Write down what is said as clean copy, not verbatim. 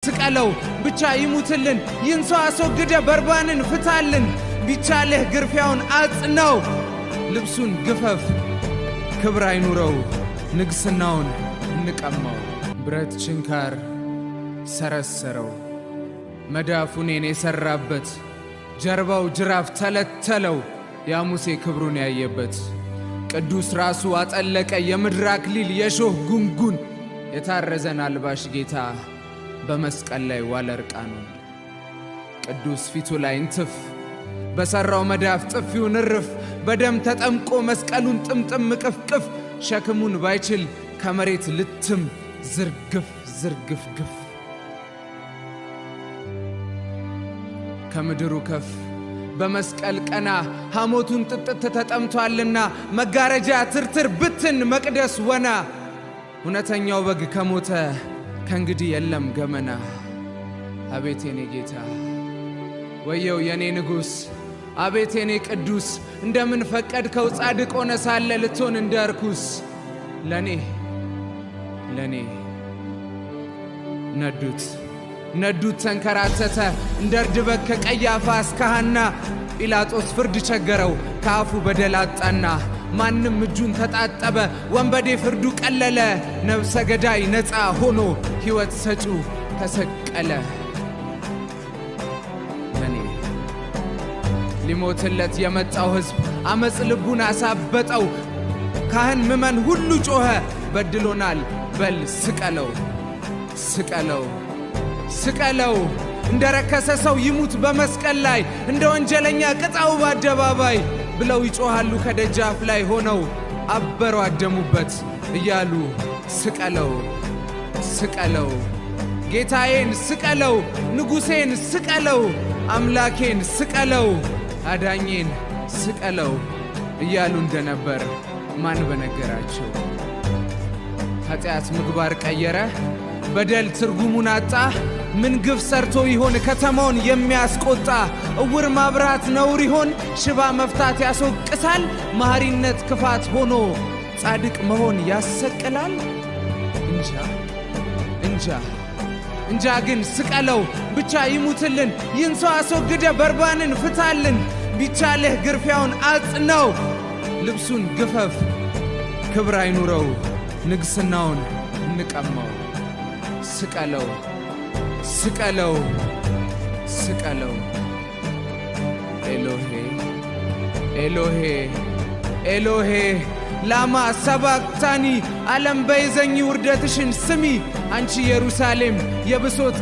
ስቀለው ብቻ ይሙትልን ይንሰው አስወግደ በርባንን ፍታልን ቢቻልህ ግርፊያውን አጽነው ልብሱን ግፈፍ ክብር አይኑረው ንግስናውን እንቀማው ብረት ችንካር ሰረሰረው መዳፉን የሰራበት ጀርባው ጅራፍ ተለተለው ያሙሴ ክብሩን ያየበት ቅዱስ ራሱ አጠለቀ የምድር አክሊል የሾህ ጉንጉን የታረዘን አልባሽ ጌታ በመስቀል ላይ ዋለ እርቃኑን ቅዱስ ፊቱ ላይ እንትፍ በሰራው መዳፍ ጥፊውን እርፍ በደም ተጠምቆ መስቀሉን ጥምጥም ቅፍቅፍ ሸክሙን ባይችል ከመሬት ልትም ዝርግፍ ዝርግፍ ግፍ ከምድሩ ከፍ በመስቀል ቀና ሐሞቱን ጥጥት ተጠምቷልና መጋረጃ ትርትር ብትን መቅደስ ወና እውነተኛው በግ ከሞተ ከእንግዲህ የለም ገመና አቤት የኔ ጌታ ወየው የኔ ንጉሥ አቤት የኔ ቅዱስ እንደምን ፈቀድከው ጻድቅ ሆነ ሳለ ልትሆን እንደ ርኩስ ለኔ ነዱት ተንከራተተ እንደ እርድ በግ ከቀያፋ እስከ ሐና ጲላጦስ ፍርድ ቸገረው ከአፉ በደል አጣና ማንም እጁን ተጣጠበ ወንበዴ ፍርዱ ቀለለ ነፍሰ ገዳይ ነፃ ሆኖ ሕይወት ሰጪው ተሰቀለ ለኔ ሊሞትለት የመጣው ሕዝብ አመፅ ልቡን አሳበጠው ካህን ምመን ሁሉ ጮኸ በድሎናል በል ስቀለው እንደ ረከሰ ሰው ይሙት በመስቀል ላይ እንደ ወንጀለኛ ቅጣው በአደባባይ ብለው ይጮሃሉ ከደጃፍ ላይ ሆነው አበሩ አደሙበት እያሉ ስቀለው ጌታዬን ስቀለው ንጉሴን ስቀለው አምላኬን ስቀለው አዳኜን ስቀለው እያሉ እንደነበር ማን በነገራቸው ኃጢአት ምግባር ቀየረ በደል ትርጉሙን አጣ ምን ግፍ ሰርቶ ይሆን ከተማውን የሚያስቆጣ እውር ማብራት ነውር ይሆን ሽባ መፍታት ያስወቅሳል መሐሪነት ክፋት ሆኖ ጻድቅ መሆን ያሰቅላል እንጃ ግን ስቀለው ብቻ ይሙትልን ይንሰው አስወግደ በርባንን ፍታልን ቢቻልህ ግርፊያውን አጽነው ልብሱን ግፈፍ ክብር አይኑረው ንግስናውን እንቀማው ስቀለው ኤሎሄ ላማ ሰባክታኒ ዓለም በይዘኝ ውርደትሽን ስሚ አንቺ ኢየሩሳሌም የብሶት